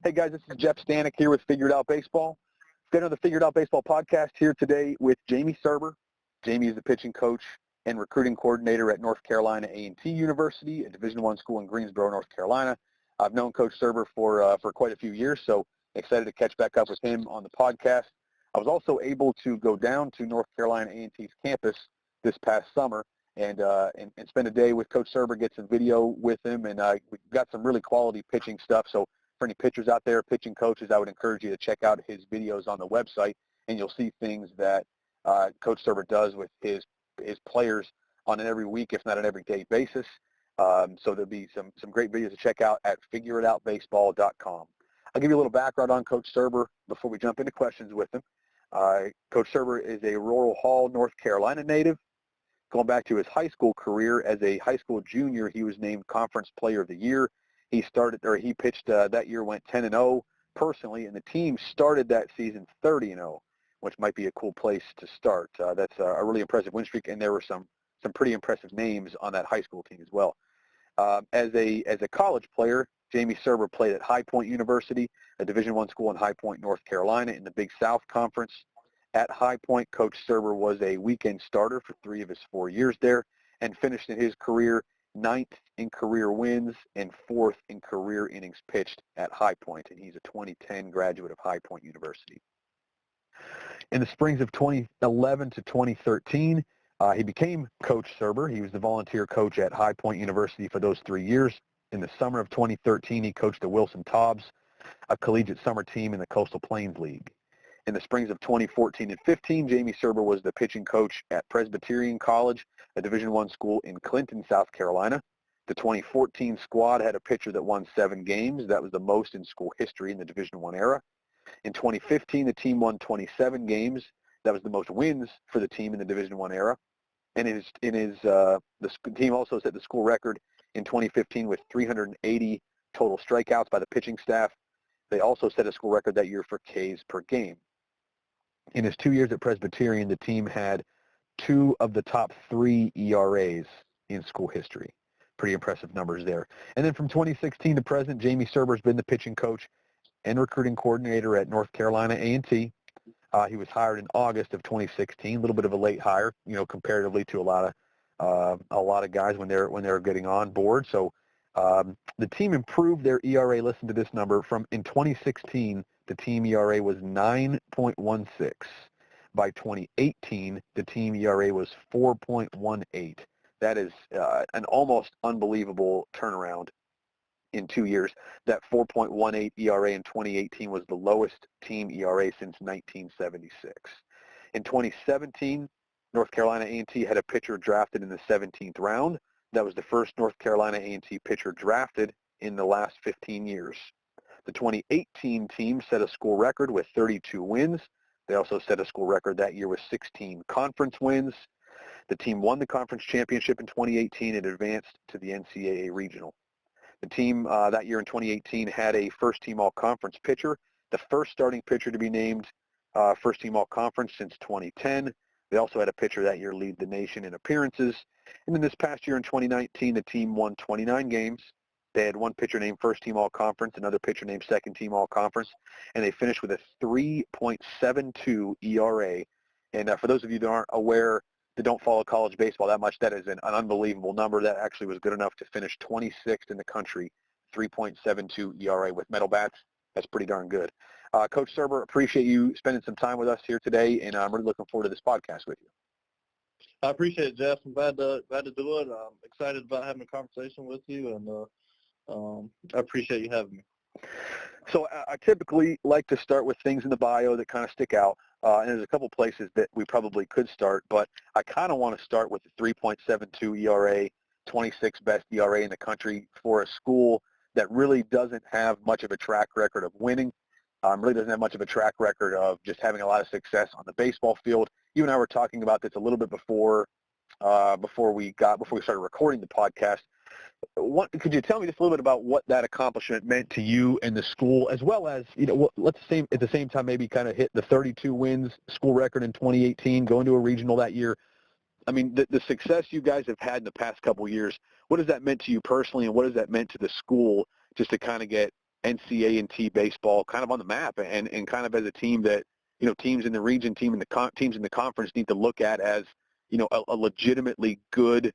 Hey guys, this is Jeff Stanek here with Figured Out Baseball. Got another Figured Out Baseball podcast here today with Jamie Serber. Jamie is the pitching coach and recruiting coordinator at North Carolina A&T University, a Division I school in Greensboro, North Carolina. I've known Coach Serber for quite a few years, so excited to catch back up with him on the podcast. I was also able to go down to North Carolina A&T's campus this past summer and spend a day with Coach Serber, get some video with him, and we got some really quality pitching stuff. So for any pitchers out there, pitching coaches, I would encourage you to check out his videos on the website, and you'll see things that Coach Serber does with his players on an every week, if not an everyday basis. So there'll be some great videos to check out at figureitoutbaseball.com. I'll give you a little background on Coach Serber before we jump into questions with him. Coach Serber is a Laurel Hall, North Carolina native. Going back to his high school career, as a high school junior, he was named Conference Player of the Year. He pitched that year, went 10-0 personally, and the team started that season 30-0, which might be a cool place to start. That's a really impressive win streak, and there were some pretty impressive names on that high school team as well. As a college player, Jamie Serber played at High Point University, a Division I school in High Point, North Carolina, in the Big South Conference. At High Point, Coach Serber was a weekend starter for 3 of his 4 years there and finished in his career 9th in career wins and 4th in career innings pitched at High Point, and he's a 2010 graduate of High Point University. In the springs of 2011 to 2013, he became Coach Serber. He was the volunteer coach at High Point University for those 3 years. In the summer of 2013, he coached the Wilson Tobs, a collegiate summer team in the Coastal Plains League. In the springs of 2014 and 15, Jamie Serber was the pitching coach at Presbyterian College, a Division I school in Clinton, South Carolina. The 2014 squad had a pitcher that won 7 games. That was the most in school history in the Division I era. In 2015, the team won 27 games. That was the most wins for the team in the Division I era. And the team also set the school record in 2015 with 380 total strikeouts by the pitching staff. They also set a school record that year for Ks per game. In his 2 years at Presbyterian, the team had 2 of the top 3 ERAs in school history. Pretty impressive numbers there. And then from 2016 to present, Jamie Serber has been the pitching coach and recruiting coordinator at North Carolina A&T. He was hired in August of 2016, a little bit of a late hire, comparatively to a lot of guys when they're getting on board. So the team improved their ERA. Listen to this number. In 2016, the team ERA was 9.16. By 2018, the team ERA was 4.18. That is an almost unbelievable turnaround in 2 years. That 4.18 ERA in 2018 was the lowest team ERA since 1976. In 2017, North Carolina A&T had a pitcher drafted in the 17th round. That was the first North Carolina A&T pitcher drafted in the last 15 years. The 2018 team set a school record with 32 wins. They also set a school record that year with 16 conference wins. The team won the conference championship in 2018 and advanced to the NCAA regional. The team that year in 2018 had a first-team all-conference pitcher, the first starting pitcher to be named first-team all-conference since 2010. They also had a pitcher that year lead the nation in appearances. And then this past year in 2019, the team won 29 games. They had one pitcher named first-team all-conference, another pitcher named second-team all-conference, and they finished with a 3.72 ERA. And for those of you that aren't aware, that don't follow college baseball that much, that is an unbelievable number. That actually was good enough to finish 26th in the country, 3.72 ERA with metal bats. That's pretty darn good. Coach Serber, appreciate you spending some time with us here today, and I'm really looking forward to this podcast with you. I appreciate it, Jeff. I'm glad to do it. I'm excited about having a conversation with you, and I appreciate you having me. So I typically like to start with things in the bio that kind of stick out, and there's a couple places that we probably could start, but I kind of want to start with the 3.72 ERA, 26th best ERA in the country for a school that really doesn't have much of a track record of winning, really doesn't have much of a track record of just having a lot of success on the baseball field. You and I were talking about this a little bit before we started recording the podcast. Could you tell me just a little bit about what that accomplishment meant to you and the school, as well as, let's say at the same time maybe kind of hit the 32 wins school record in 2018, going to a regional that year. I mean, the success you guys have had in the past couple of years, what has that meant to you personally, and what has that meant to the school just to kind of get NCAA baseball kind of on the map and kind of as a team that, teams in the region, teams in the conference need to look at as, a legitimately good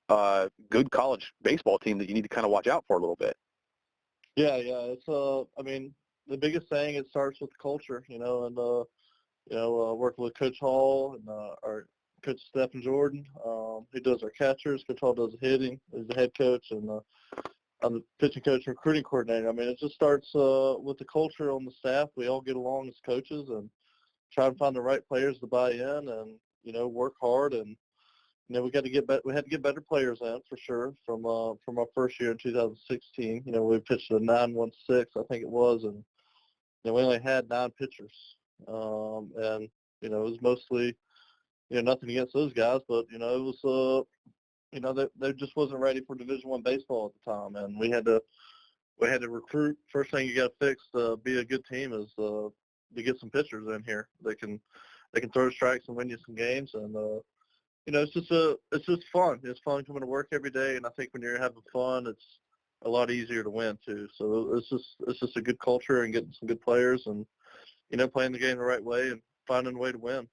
college baseball team that you need to kind of watch out for a little bit. Yeah. It's, I mean, the biggest thing, it starts with the culture, and, working with Coach Hall and our Coach Stephen Jordan, who does our catchers. Coach Hall does the hitting. He's the head coach, and I'm the pitching coach and recruiting coordinator. I mean, it just starts with the culture on the staff. We all get along as coaches and try to find the right players to buy in and, work hard. And, we had to get better players in for sure from our first year in 2016. We pitched a 9.16, I think it was, and we only had 9 pitchers. And, it was mostly, nothing against those guys, but, it was, they just wasn't ready for Division I baseball at the time, and we had to recruit. First thing you got to fix to be a good team is to get some pitchers in here. They can throw strikes and win you some games, and it's just fun. It's fun coming to work every day, and I think when you're having fun, it's a lot easier to win too. So it's just a good culture and getting some good players and playing the game the right way and finding a way to win.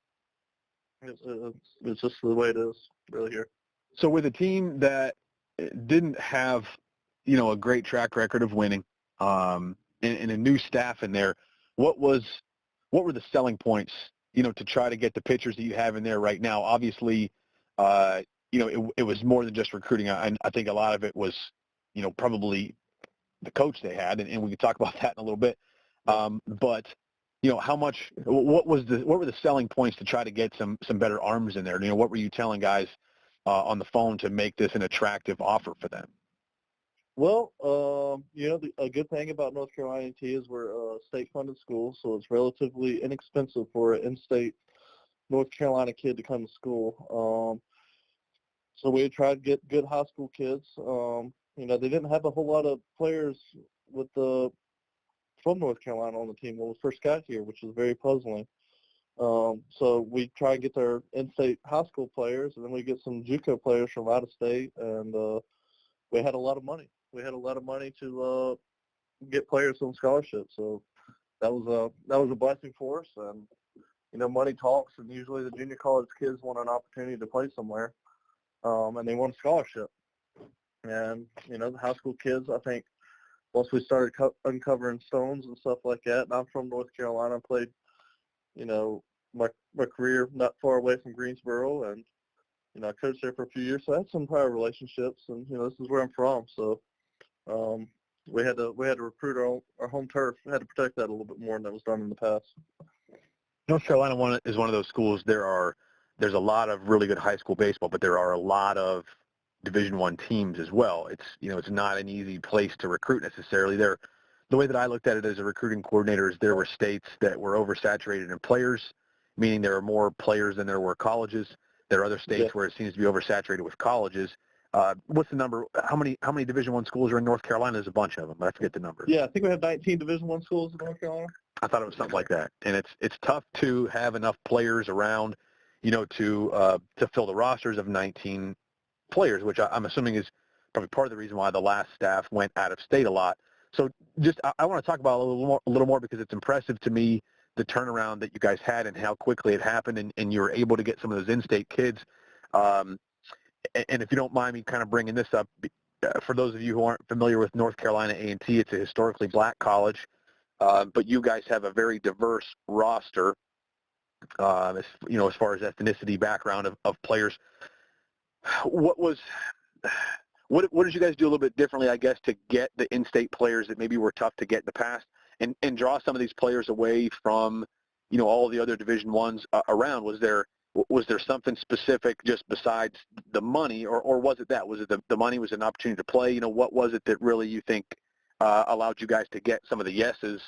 It's just the way it is really here. So with a team that didn't have, a great track record of winning, and a new staff in there, what were the selling points, to try to get the pitchers that you have in there right now? Obviously, it was more than just recruiting. I think a lot of it was, probably the coach they had, and we can talk about that in a little bit. But what were the selling points to try to get some better arms in there? What were you telling guys on the phone to make this an attractive offer for them? Well, a good thing about North Carolina A&T is we're a state-funded school, so it's relatively inexpensive for an in-state North Carolina kid to come to school. So we tried to get good high school kids. They didn't have a whole lot of players from North Carolina on the team when we first got here, which was very puzzling. So we try and get their in-state high school players, and then we get some JUCO players from out of state, and we had a lot of money. We had a lot of money to get players on scholarship, so that was a blessing for us. And money talks, and usually the junior college kids want an opportunity to play somewhere, and they want a scholarship. And the high school kids, I think, once we started uncovering stones and stuff like that, and I'm from North Carolina, I played, my career not far away from Greensboro, and I coached there for a few years, so I had some prior relationships, and this is where I'm from. So we had to recruit our home turf. We had to protect that a little bit more than that was done in the past. North Carolina is one of those schools. There's a lot of really good high school baseball, but there are a lot of Division I teams as well. It's not an easy place to recruit necessarily. The way that I looked at it as a recruiting coordinator is there were states that were oversaturated in players, meaning there are more players than there were colleges. There are other states where it seems to be oversaturated with colleges. What's the number? How many Division I schools are in North Carolina? There's a bunch of them. I forget the number. Yeah, I think we have 19 Division I schools in North Carolina. I thought it was something like that. And it's tough to have enough players around, to fill the rosters of 19 players, which I'm assuming is probably part of the reason why the last staff went out of state a lot. So I want to talk about a little more because it's impressive to me the turnaround that you guys had and how quickly it happened, and you were able to get some of those in-state kids. And if you don't mind me kind of bringing this up, for those of you who aren't familiar with North Carolina A&T, it's a historically black college, but you guys have a very diverse roster, as far as ethnicity, background of players. What did you guys do a little bit differently, I guess, to get the in-state players that maybe were tough to get in the past, and draw some of these players away from, all the other Division I's around? Was there something specific just besides the money, or was it that? Was it the money was an opportunity to play? What was it that really you think allowed you guys to get some of the yeses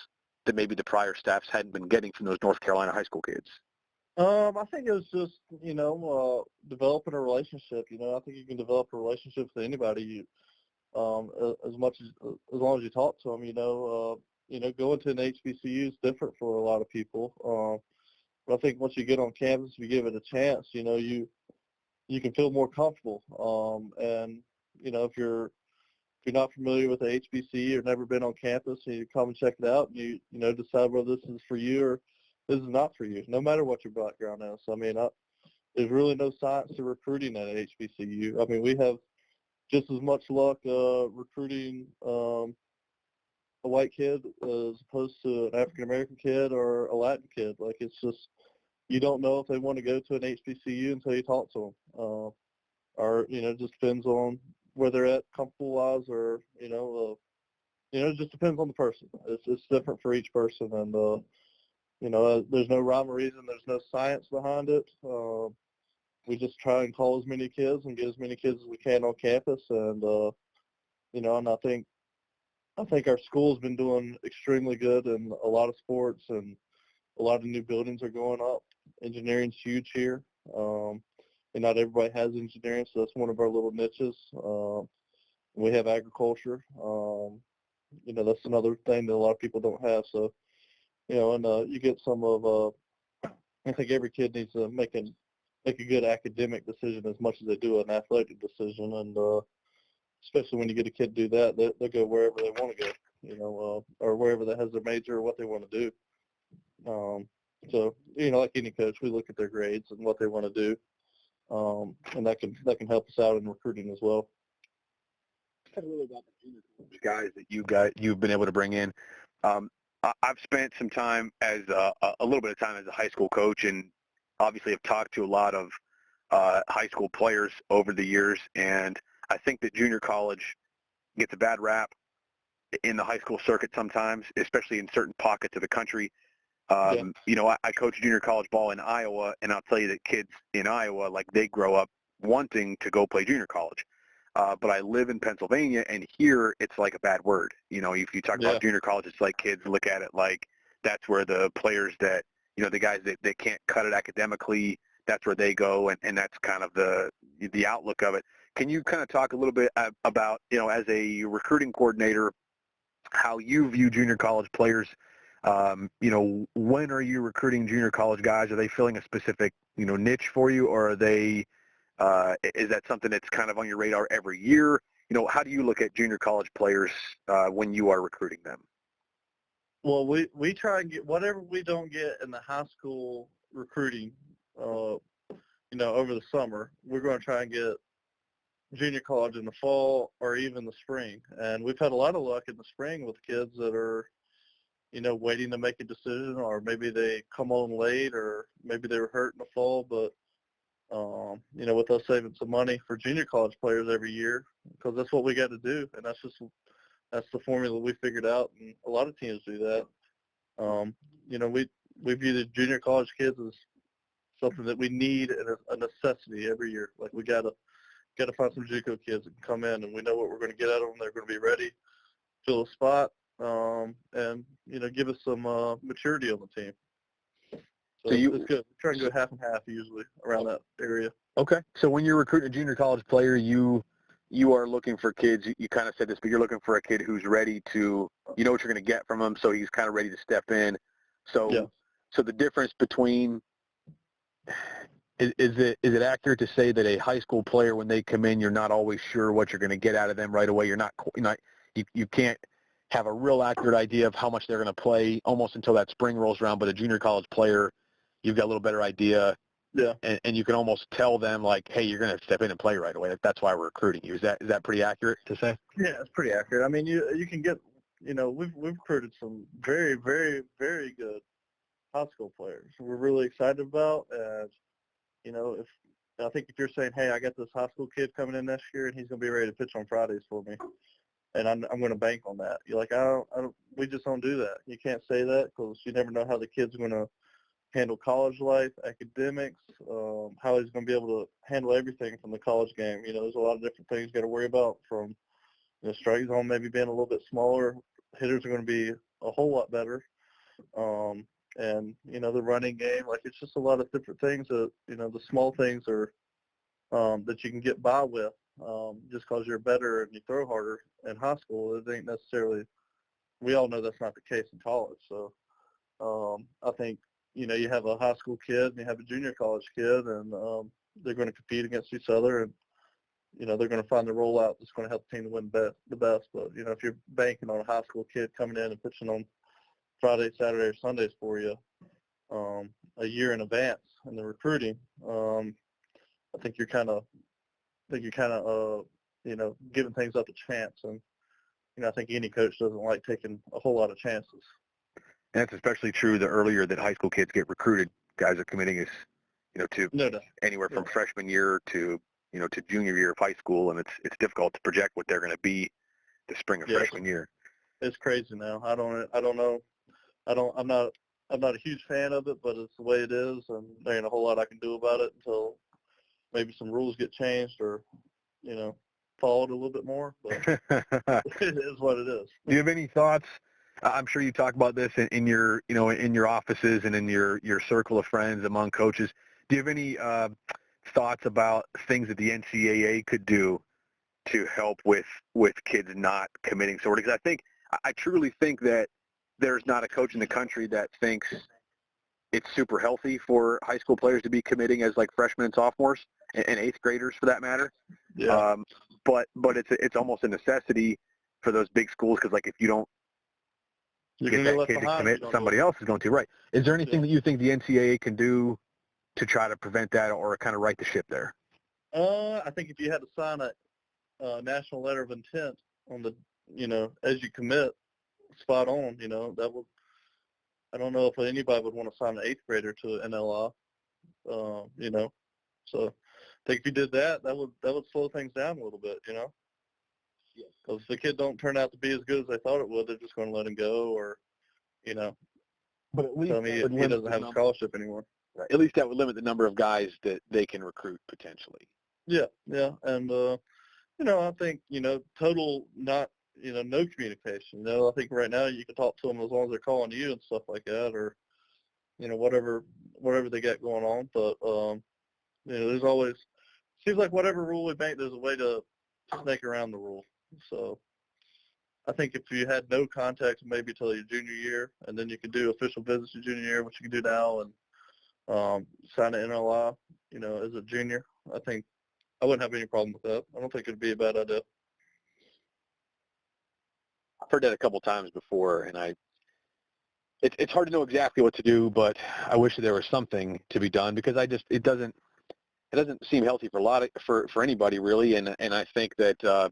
that maybe the prior staffs hadn't been getting from those North Carolina high school kids? I think it was just, developing a relationship. I think you can develop a relationship with anybody, as long as you talk to them. Going to an HBCU is different for a lot of people. But I think once you get on campus, if you give it a chance, you can feel more comfortable. And if you're if you're not familiar with the HBCU or never been on campus, you come and check it out, and you decide whether this is for you or this is not for you, no matter what your background is. I mean, there's really no science to recruiting at HBCU. I mean, we have just as much luck recruiting a white kid as opposed to an African-American kid or a Latin kid. Like, it's just, you don't know if they want to go to an HBCU until you talk to them. Or, it just depends on where they're at comfortable-wise, or, it just depends on the person. It's different for each person, and, there's no rhyme or reason. There's no science behind it. We just try and call as many kids and get as many kids as we can on campus, and, and I think our school's been doing extremely good in a lot of sports, and a lot of new buildings are going up. Engineering's huge here. And not everybody has engineering, so that's one of our little niches. We have agriculture. That's another thing that a lot of people don't have. So, and you get some of, I think every kid needs to make a good academic decision as much as they do an athletic decision. And especially when you get a kid to do that, they'll go wherever they want to go, or wherever that has their major or what they want to do. So, like any coach, we look at their grades and what they want to do. And that can help us out in recruiting as well. Talk a little about the junior guys that you've been able to bring in. I've spent some time as a little bit of time as a high school coach, and obviously have talked to a lot of high school players over the years. And I think that junior college gets a bad rap in the high school circuit sometimes, especially in certain pockets of the country. I coach junior college ball in Iowa, and I'll tell you that kids in Iowa, like, they grow up wanting to go play junior college. But I live in Pennsylvania, and here it's like a bad word. If you talk about junior college, it's like kids look at it like that's where the players that, the guys that can't cut it academically, that's where they go, and that's kind of the outlook of it. Can you kind of talk a little bit about, as a recruiting coordinator, how you view junior college players? When are you recruiting junior college guys? Are they filling a specific, niche for you, or are they, is that something that's kind of on your radar every year? How do you look at junior college players when you are recruiting them? Well, we try and get whatever we don't get in the high school recruiting, over the summer. We're going to try and get junior college in the fall or even the spring. And we've had a lot of luck in the spring with kids that are, waiting to make a decision, or maybe they come on late, or maybe they were hurt in the fall. But, with us saving some money for junior college players every year, because that's what we got to do. And that's the formula we figured out. And a lot of teams do that. We view the junior college kids as something that we need and a necessity every year. Like, we got to find some JUCO kids that can come in, and we know what we're going to get out of them. They're going to be ready, fill a spot, and give us some maturity on the team. So it's good. We try and go half and half usually around that area. Okay. So when you're recruiting a junior college player, you are looking for kids. You kind of said this, but you're looking for a kid who's ready to, what you're going to get from him, so he's kind of ready to step in. So So the difference between is it accurate to say that a high school player, when they come in, you're not always sure what you're going to get out of them right away? You can't have a real accurate idea of how much they're going to play almost until that spring rolls around. But a junior college player, you've got a little better idea. Yeah. And you can almost tell them, like, hey, you're going to step in and play right away. That's why we're recruiting you. Is that pretty accurate to say? Yeah, it's pretty accurate. I mean, you can get, we've recruited some very, very, very good high school players we're really excited about. And, if you're saying, hey, I got this high school kid coming in next year, and he's going to be ready to pitch on Fridays for me, and I'm going to bank on that. You're like, we just don't do that. You can't say that, because you never know how the kid's going to handle college life, academics, how he's going to be able to handle everything from the college game. There's a lot of different things you got to worry about, from strike zone maybe being a little bit smaller. Hitters are going to be a whole lot better. And, the running game, like, it's just a lot of different things that, the small things are that you can get by with just because you're better and you throw harder in high school. It ain't necessarily, we all know that's not the case in college. So I think, you have a high school kid and you have a junior college kid, and they're going to compete against each other. And, they're going to find the rollout that's going to help the team to win the best. But, if you're banking on a high school kid coming in and pitching on Friday, Saturday, or Sundays for you a year in advance in the recruiting, I think you're kind of giving things up a chance. And, I think any coach doesn't like taking a whole lot of chances. And that's especially true the earlier that high school kids get recruited. Guys are committing to anywhere from freshman year to junior year of high school, and it's difficult to project what they're going to be the spring of freshman year. It's crazy now. I'm not a huge fan of it, but it's the way it is, and there ain't a whole lot I can do about it until maybe some rules get changed or followed a little bit more. But it is what it is. Do you have any thoughts? I'm sure you talk about this in your offices and in your circle of friends among coaches. Do you have any thoughts about things that the NCAA could do to help with kids not committing so early? Because I truly think that there's not a coach in the country that thinks it's super healthy for high school players to be committing as like freshmen and sophomores and eighth graders for that matter. Yeah. But it's almost a necessity for those big schools because like if you don't get that kid to commit, somebody else is going to. Right. Is there anything that you think the NCAA can do to try to prevent that or kind of right the ship there? I think if you had to sign a national letter of intent on the, as you commit, spot on, that would, I don't know if anybody would want to sign an eighth grader to an NLI, so I think if you did that, that would slow things down a little bit, because if the kid don't turn out to be as good as they thought it would, they're just going to let him go or, but at least tell me he doesn't have a scholarship anymore. Right. At least that would limit the number of guys that they can recruit potentially. Yeah, and I think total not no communication. I think right now you can talk to them as long as they're calling you and stuff like that, or whatever they got going on. But there's always seems like whatever rule we make, there's a way to snake around the rule. So I think if you had no contact maybe till your junior year, and then you could do official visits your junior year, which you can do now, and sign an NLI, as a junior, I think I wouldn't have any problem with that. I don't think it'd be a bad idea. I've heard that a couple times before, and it's hard to know exactly what to do, but I wish there was something to be done because it doesn't seem healthy for anybody really, and I think that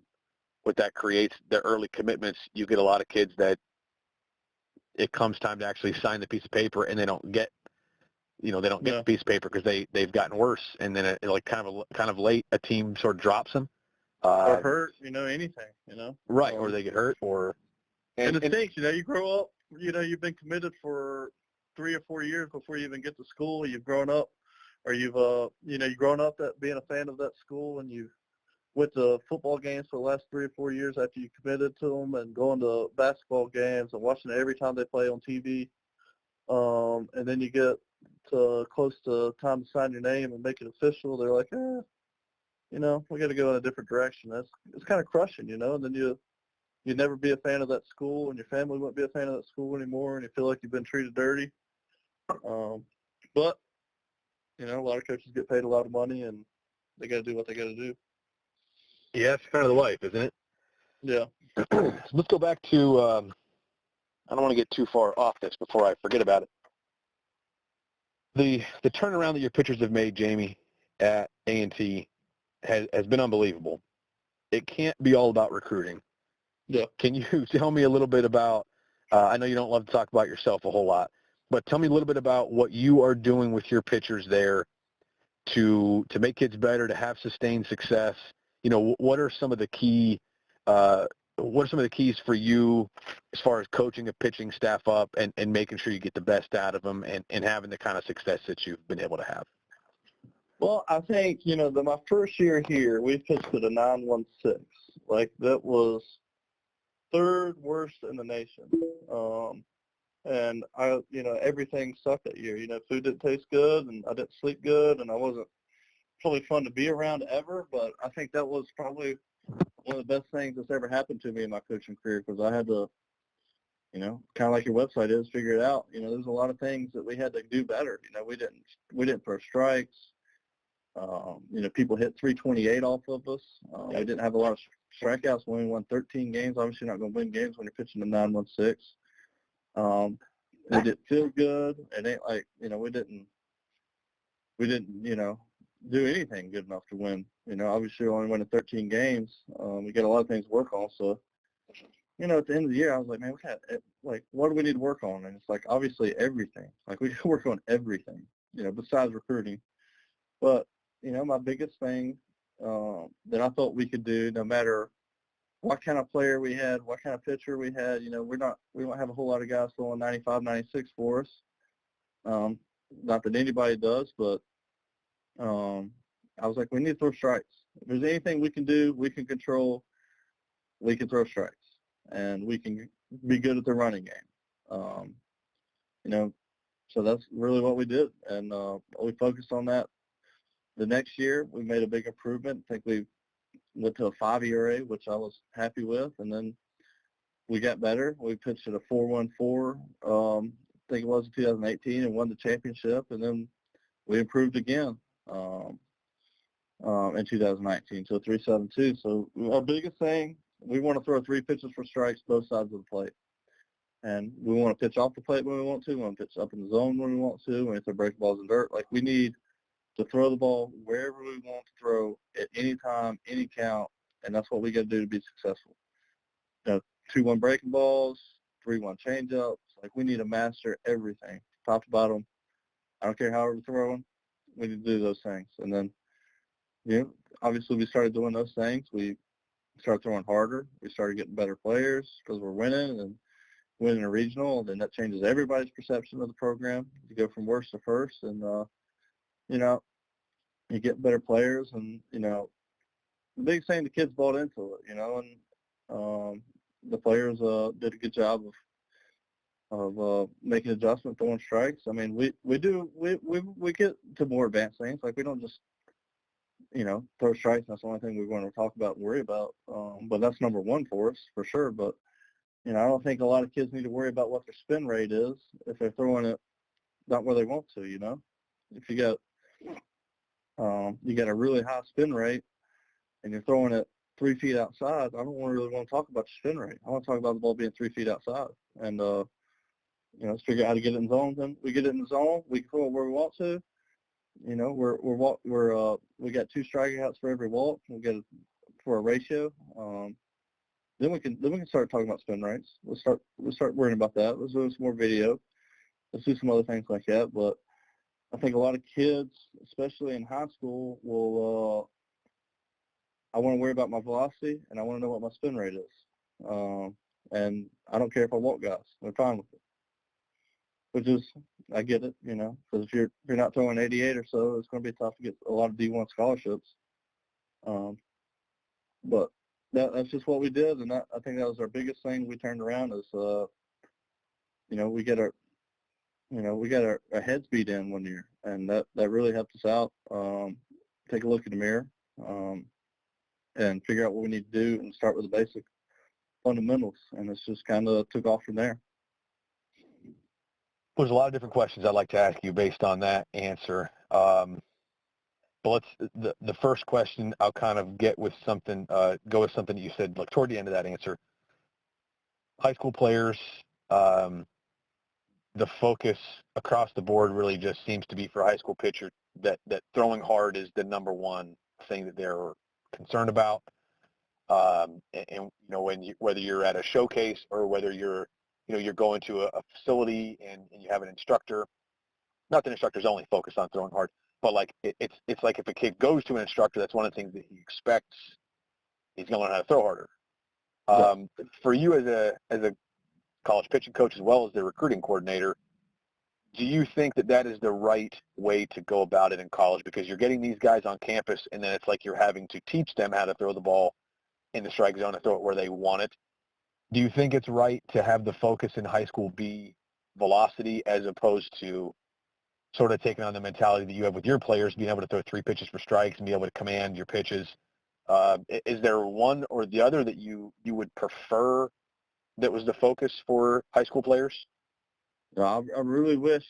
what that creates, the early commitments, you get a lot of kids that it comes time to actually sign the piece of paper and they don't get the piece of paper because they've gotten worse, and then it kind of late a team sort of drops them or hurt, anything, right, or they get hurt, and it stinks. You grow up, you've been committed for 3 or 4 years before you even get to school. You've grown up, or you've grown up that being a fan of that school, and you went to football games for the last 3 or 4 years after you committed to them, and going to basketball games and watching it every time they play on TV, and then you get close to time to sign your name and make it official. They're like, we got to go in a different direction. It's kind of crushing, and then you'd never be a fan of that school, and your family wouldn't be a fan of that school anymore, and you feel like you've been treated dirty. But a lot of coaches get paid a lot of money, and they got to do what they got to do. Yeah, it's kind of the life, isn't it? Yeah. Let's go back to. I don't want to get too far off this before I forget about it. The turnaround that your pitchers have made, Jamie, at A&T has been unbelievable. It can't be all about recruiting. Yeah. Can you tell me a little bit about, I know you don't love to talk about yourself a whole lot, but tell me a little bit about what you are doing with your pitchers there to make kids better, to have sustained success. What are some of the keys for you as far as coaching a pitching staff up and making sure you get the best out of them and having the kind of success that you've been able to have? Well, I think, my first year here, we pitched at a 9.16. Like, that was third worst in the nation. And everything sucked that year. Food didn't taste good, and I didn't sleep good, and I wasn't probably fun to be around ever, but I think that was probably one of the best things that's ever happened to me in my coaching career, because I had to, kind of like your website is, figure it out. There's a lot of things that we had to do better. We didn't throw strikes. People hit 328 off of us. We didn't have a lot of strikeouts. We only won 13 games. Obviously not going to win games when you're pitching to 916. We didn't feel good. It ain't like, we didn't, do anything good enough to win. Obviously we only won 13 games. We got a lot of things to work on. So, at the end of the year, I was like, man, what do we need to work on? And it's like, obviously everything. Like, we work on everything, besides recruiting. But, my biggest thing that I thought we could do, no matter what kind of player we had, what kind of pitcher we had, we don't have a whole lot of guys throwing 95, 96 for us. Not that anybody does, but I was like, we need to throw strikes. If there's anything we can do, we can control, we can throw strikes. And we can be good at the running game. So that's really what we did. And we focused on that. The next year, we made a big improvement. I think we went to a 5 ERA, which I was happy with. And then we got better. We pitched at a 4.14, I think it was in 2018, and won the championship. And then we improved again in 2019 to a 3.72. So our biggest thing, we want to throw 3 pitches for strikes both sides of the plate. And we want to pitch off the plate when we want to. We want to pitch up in the zone when we want to. When we throw break balls in dirt. Like, we need to throw the ball wherever we want to throw at any time, any count, and that's what we got to do to be successful. 2-1 breaking balls, 3-1 changeups. Like, we need to master everything, top to bottom. I don't care how we're throwing. We need to do those things. And then, obviously we started doing those things. We started throwing harder. We started getting better players because we're winning and winning a regional, and then that changes everybody's perception of the program. You go from worst to first, and, you get better players, and, the biggest thing, the kids bought into it, and the players did a good job of making adjustments, throwing strikes. I mean, we get to more advanced things. Like, we don't just, throw strikes. That's the only thing we're going to talk about and worry about. But that's number one for us, for sure. But, I don't think a lot of kids need to worry about what their spin rate is if they're throwing it not where they want to, If you got a really high spin rate and you're throwing it 3 feet outside, I don't really want to talk about your spin rate. I want to talk about the ball being 3 feet outside. And, let's figure out how to get it in zone. Then we get it in the zone. We can throw it where we want to. We got 2 strikeouts for every walk. We get it for a ratio. Then we can start talking about spin rates. We'll start worrying about that. Let's do some more video. Let's do some other things like that. But I think a lot of kids, especially in high school, will. I want to worry about my velocity, and I want to know what my spin rate is. And I don't care if I walk guys. I'm fine with it. Which is, I get it, because if you're not throwing 88 or so, it's going to be tough to get a lot of D1 scholarships. But that's just what we did, and I think that was our biggest thing we turned around is, we get our heads beat in one year, and that really helped us out. Take a look in the mirror and figure out what we need to do and start with the basic fundamentals, and it's just kind of took off from there. There's a lot of different questions I'd like to ask you based on that answer. But the first question I'll kind of go with something that you said, like toward the end of that answer. High school players, the focus across the board really just seems to be for high school pitchers that throwing hard is the number one thing that they're concerned about. And whether you're at a showcase or whether you're going to a facility and you have an instructor, not that instructors only focus on throwing hard, but like it's like if a kid goes to an instructor, that's one of the things that he expects he's going to learn how to throw harder. For you as a college pitching coach as well as the recruiting coordinator, do you think that is the right way to go about it in college? Because you're getting these guys on campus, and then it's like you're having to teach them how to throw the ball in the strike zone and throw it where they want it. Do you think it's right to have the focus in high school be velocity as opposed to sort of taking on the mentality that you have with your players, being able to throw 3 pitches for strikes and be able to command your pitches? Is there one or the other that you would prefer that was the focus for high school players? I really wish,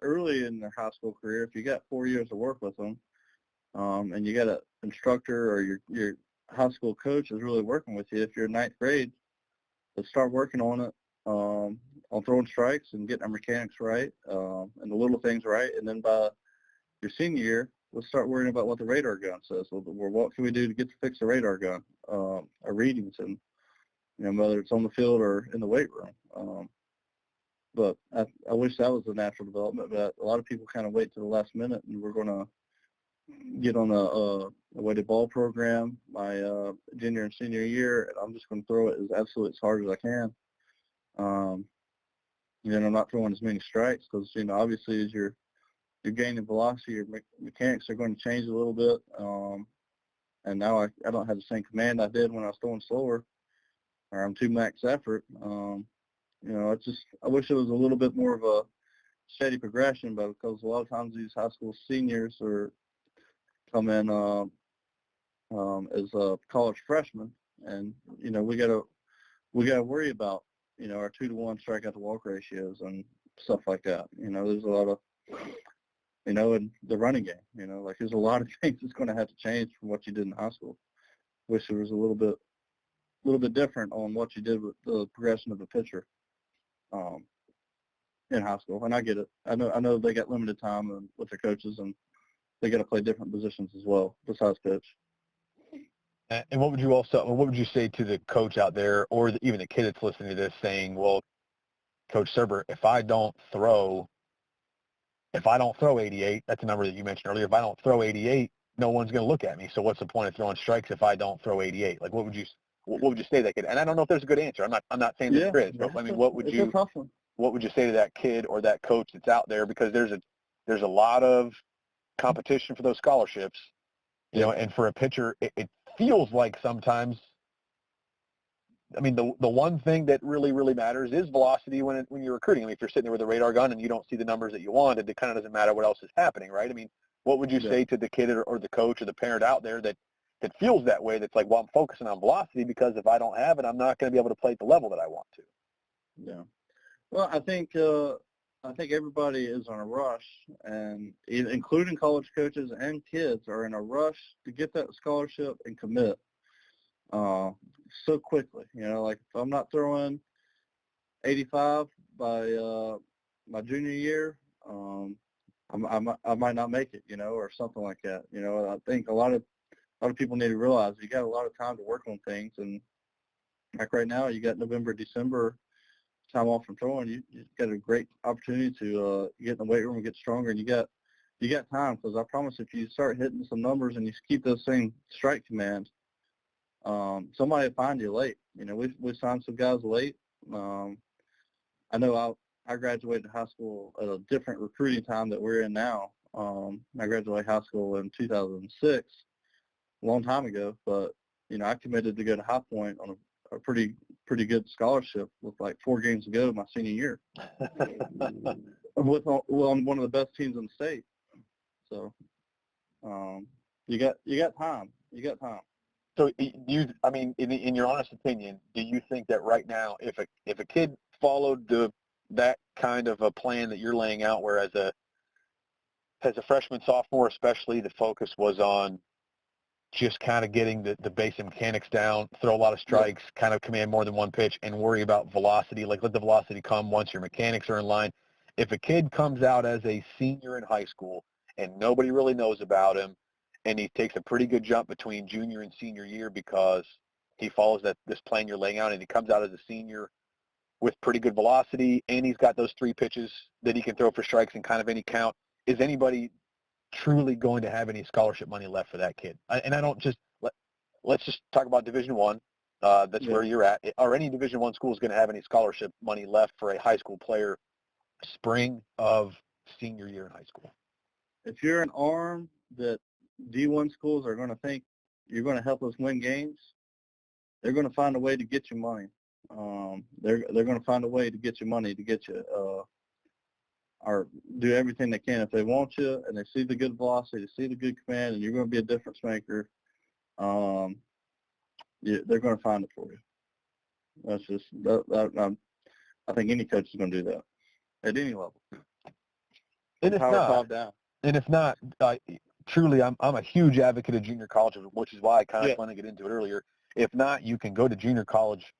early in their high school career, if you got 4 years to work with them, and you got an instructor or your high school coach is really working with you. If you're in ninth grade, let's start working on it, on throwing strikes and getting our mechanics right, and the little things right. And then by your senior year, let's start worrying about what the radar gun says. Well, what can we do to fix the radar gun, our readings, and whether it's on the field or in the weight room. But I wish that was a natural development. But a lot of people kind of wait to the last minute, and we're going to get on a weighted ball program my junior and senior year, and I'm just going to throw it as hard as I can. I'm not throwing as many strikes because obviously as you're gaining velocity, your mechanics are going to change a little bit. And now I don't have the same command I did when I was throwing slower, or I'm too max effort. I wish it was a little bit more of a steady progression, but because a lot of times these high school seniors come in as a college freshmen, and we gotta worry about our 2-to-1 strikeout to walk ratios and stuff like that. There's a lot of in the running game. There's a lot of things that's going to have to change from what you did in high school. Wish there was a little bit different on what you did with the progression of the pitcher in high school. And I get it. I know they got limited time with their coaches, and they got to play different positions as well besides pitch. And what would you say to the coach out there, or even the kid that's listening to this, saying, well, Coach Serber, if I don't throw 88, that's a number that you mentioned earlier, if I don't throw 88, no one's going to look at me. So what's the point of throwing strikes if I don't throw 88? Like, what would you say to that kid? And I don't know if there's a good answer. I'm not saying there is, but I mean, what would you say to that kid or that coach that's out there? Because there's a lot of competition for those scholarships, and for a pitcher, it feels like sometimes, I mean, the one thing that really, really matters is velocity when you're recruiting. I mean, if you're sitting there with a radar gun and you don't see the numbers that you want, it kind of doesn't matter what else is happening, right? I mean, what would you say to the kid or the coach or the parent out there that feels that way, that's like, well, I'm focusing on velocity because if I don't have it, I'm not going to be able to play at the level that I want to? Yeah. Well, I think everybody is on a rush, and including college coaches and kids are in a rush to get that scholarship and commit so quickly. Like if I'm not throwing 85 by my junior year, I might not make it, or something like that. I think a lot of people need to realize you got a lot of time to work on things, and like right now, you got November, December time off from throwing. You got a great opportunity to get in the weight room and get stronger, and you got time, because I promise if you start hitting some numbers and you keep those same strike commands, somebody will find you late. We signed some guys late. I know I graduated high school at a different recruiting time that we're in now. I graduated high school in 2006, a long time ago, but I committed to go to High Point on a pretty good scholarship with like 4 games to go my senior year. with on one of the best teams in the state. So you got time. So I mean, in your honest opinion, do you think that right now, if a kid followed that kind of a plan that you're laying out, where as a freshman, sophomore especially, the focus was on just kind of getting the basic mechanics down, throw a lot of strikes, kind of command more than one pitch, and worry about velocity, like let the velocity come once your mechanics are in line. If a kid comes out as a senior in high school and nobody really knows about him, and he takes a pretty good jump between junior and senior year because he follows this plan you're laying out, and he comes out as a senior with pretty good velocity, and he's got those 3 pitches that he can throw for strikes in kind of any count, is anybody truly going to have any scholarship money left for that kid? And I don't just let's just talk about Division I. That's where you're at. Are any Division I schools going to have any scholarship money left for a high school player spring of senior year in high school? If you're an arm that D1 schools are going to think you're going to help us win games, they're going to find a way to get you money. They're going to find a way to get you money, to get you or do everything they can. If they want you and they see the good velocity, they see the good command, and you're going to be a difference maker, they're going to find it for you. That's just I think any coach is going to do that at any level. And if not, truly, I'm a huge advocate of junior college, which is why I kind of Yeah. want to get into it earlier. If not, you can go to junior college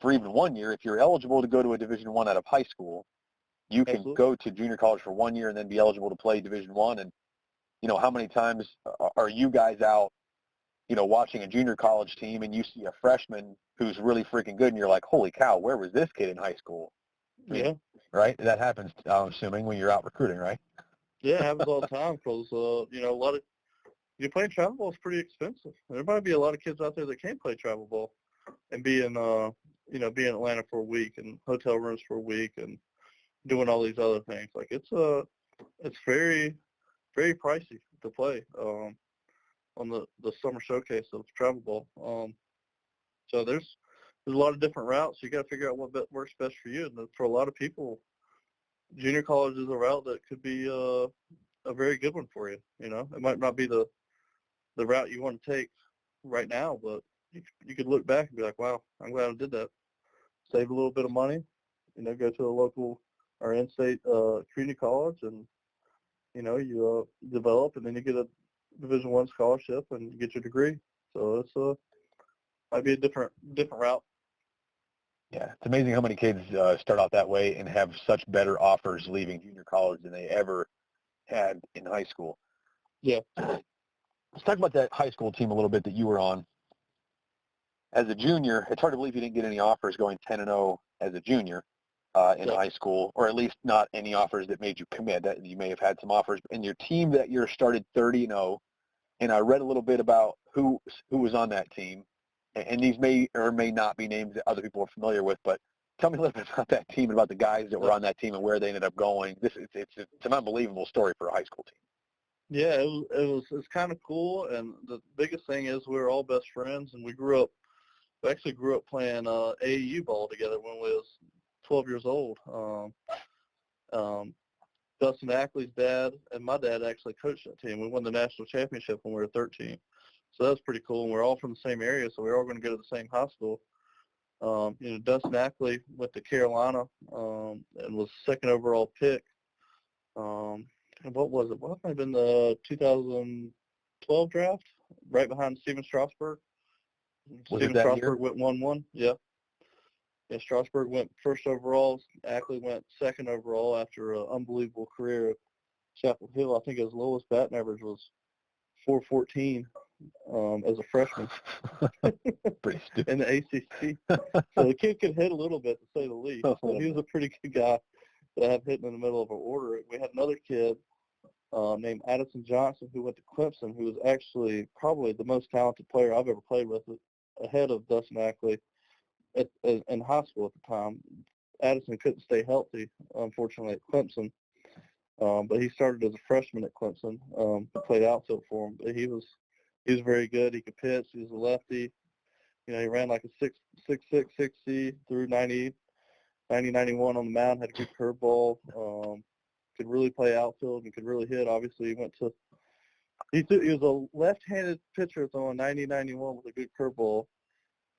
for even 1 year. If you're eligible to go to a Division I out of high school, you can Absolutely. go to junior college for 1 year and then be eligible to play Division I. And, how many times are you guys out, watching a junior college team and you see a freshman who's really freaking good and you're like, holy cow, where was this kid in high school? I mean, Yeah. right? That happens, I'm assuming, when you're out recruiting, right? Yeah, it happens all the time because, a lot of playing travel ball is pretty expensive. There might be a lot of kids out there that can't play travel ball and be in Atlanta for a week and hotel rooms for a week and doing all these other things. Like it's very, very pricey to play on the summer showcase of travel ball. So there's a lot of different routes. You got to figure out what works best for you. And for a lot of people, junior college is a route that could be a very good one for you. It might not be the route you want to take right now, but you could look back and be like, wow, I'm glad I did that. Save a little bit of money, go to a local or in-state community college, and you develop, and then you get a Division I scholarship and you get your degree. So it's might be a different route. Yeah, it's amazing how many kids start out that way and have such better offers leaving junior college than they ever had in high school. Yeah. Let's talk about that high school team a little bit that you were on. As a junior, it's hard to believe you didn't get any offers going 10-0 as a junior in high school, or at least not any offers that made you commit. That you may have had some offers. And your team that year started 30-0, and I read a little bit about who was on that team. And these may or may not be names that other people are familiar with, but tell me a little bit about that team and about the guys that were on that team and where they ended up going. It's an unbelievable story for a high school team. Yeah, it's kind of cool, and the biggest thing is we were all best friends, and we actually grew up playing AAU ball together when we was 12 years old. Dustin Ackley's dad and my dad actually coached that team. We won the national championship when we were 13. So that's pretty cool. And we're all from the same area, so we're all going to go to the same high school. Dustin Ackley went to Carolina and was second overall pick. And what was it? What might have been the 2012 draft, right behind Steven Strasburg. Steven Strasburg went 1-1. Yeah. Yeah, Strasburg went first overall. Ackley went second overall after an unbelievable career at Chapel Hill. I think his lowest batting average was .414 as a freshman. Pretty stupid. In the ACC. So the kid could hit a little bit, to say the least. So he was a pretty good guy to have hitting in the middle of our order. We had another kid named Addison Johnson who went to Clemson, who was actually probably the most talented player I've ever played with, ahead of Dustin Ackley in high school at the time. Addison couldn't stay healthy, unfortunately, at Clemson. But he started as a freshman at Clemson, played outfield for him. But he was very good. He could pitch. He was a lefty. He ran like a 6'6", 60 through 90, 91 on the mound, had a good curveball, could really play outfield and could really hit. Obviously, he was a left-handed pitcher throwing 90, 91 with a good curveball,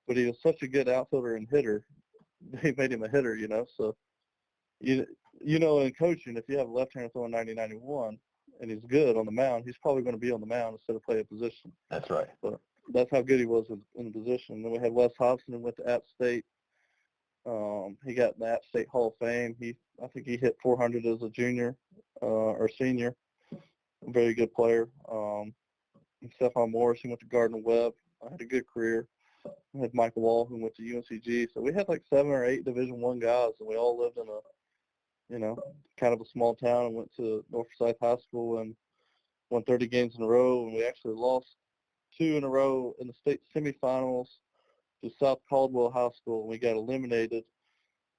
but he was such a good outfielder and hitter. They made him a hitter, So, in coaching, if you have a left-hander throwing 90, 91 and he's good on the mound, he's probably going to be on the mound instead of play a position. That's right. But that's how good he was in the position. And then we had Wes Hobson, who went to App State. He got in the App State Hall of Fame. I think he hit 400 as a junior or senior. A very good player. Stephon Morris, he went to Gardner-Webb. Had a good career. We had Michael Wall, who went to UNCG. So we had like 7 or 8 Division I guys, and we all lived in kind of a small town, and went to North Forsyth High School and won 30 games in a row. And we actually lost 2 in a row in the state semifinals to South Caldwell High School. We got eliminated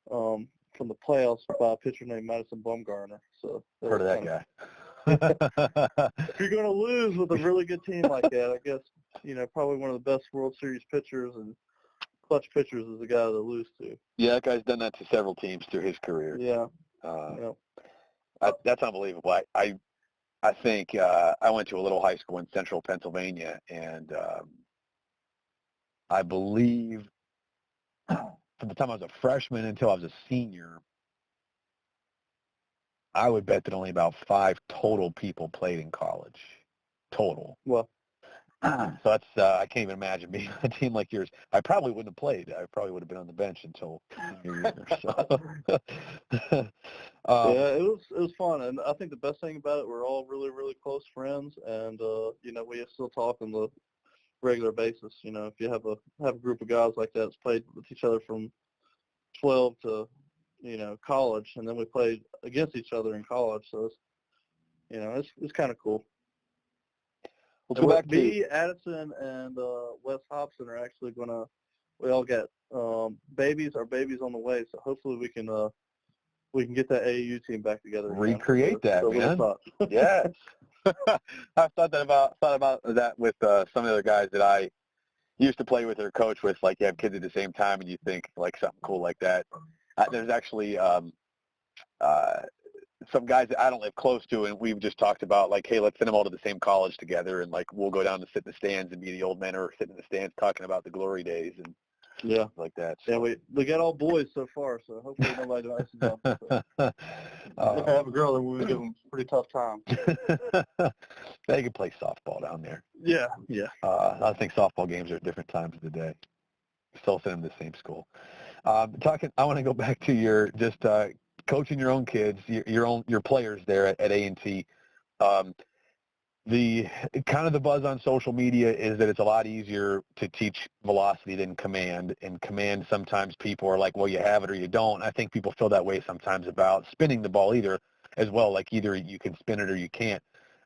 from the playoffs by a pitcher named Madison Bumgarner. So heard of that guy. If you're going to lose with a really good team like that, I guess probably one of the best World Series pitchers and clutch pitchers is the guy to lose to. Yeah, that guy's done that to several teams through his career. Yeah. That's unbelievable. I think I went to a little high school in central Pennsylvania, and I believe from the time I was a freshman until I was a senior, I would bet that only about 5 total people played in college. total. Well, So that's I can't even imagine being a team like yours. I probably wouldn't have played. I probably would have been on the bench until senior year. So. Yeah, it was fun, and I think the best thing about it, we're all really, really close friends, and we still talk on the regular basis. If you have a group of guys like that that's played with each other from 12 to college, and then we played against each other in college, so it's kind of cool. Let's go back me, Addison, and Wes Hobson are actually we all got babies. Our baby's on the way, so hopefully we can get that AAU team back together. Recreate that, man. Yes. I've thought about that with some of the other guys that I used to play with or coach with. Like, you have kids at the same time, and you think like something cool like that. There's actually some guys that I don't live close to, and we've just talked about, like, hey, let's send them all to the same college together, and, like, we'll go down to sit in the stands and be the old men or sit in the stands talking about the glory days and like that. So. Yeah, we got all boys so far, so hopefully nobody likes them. If I have a girl, then we would give them a pretty tough time. They can play softball down there. Yeah. I think softball games are at different times of the day. Still send them to the same school. I want to go back to your just coaching your own kids, your players there at A&T. The kind of the buzz on social media is that it's a lot easier to teach velocity than command. And command, sometimes people are like, well, you have it or you don't. I think people feel that way sometimes about spinning the ball either as well. Like, either you can spin it or you can't.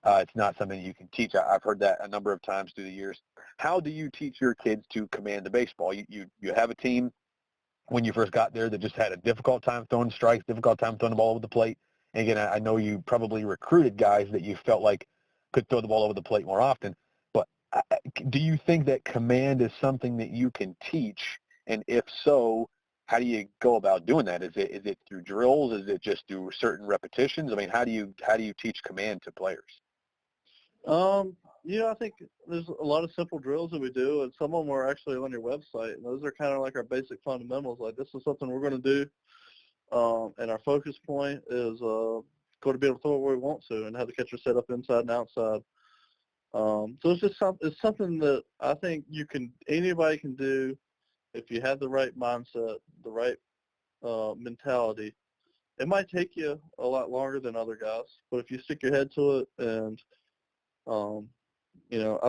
It's not something you can teach. I've heard that a number of times through the years. How do you teach your kids to command the baseball? You have a team when you first got there that just had a difficult time throwing strikes, difficult time throwing the ball over the plate. And again, I know you probably recruited guys that you felt like could throw the ball over the plate more often. But do you think that command is something that you can teach? And if so, how do you go about doing that? Is it through drills? Is it just through certain repetitions? I mean, how do you teach command to players? I think there's a lot of simple drills that we do, and some of them are actually on your website. And those are kind of like our basic fundamentals. Like, this is something we're going to do, and our focus point is going to be able to throw it where we want to, and have the catcher set up inside and outside. So it's something that I think anybody can do if you have the right mindset, the right mentality. It might take you a lot longer than other guys, but if you stick your head to it, and I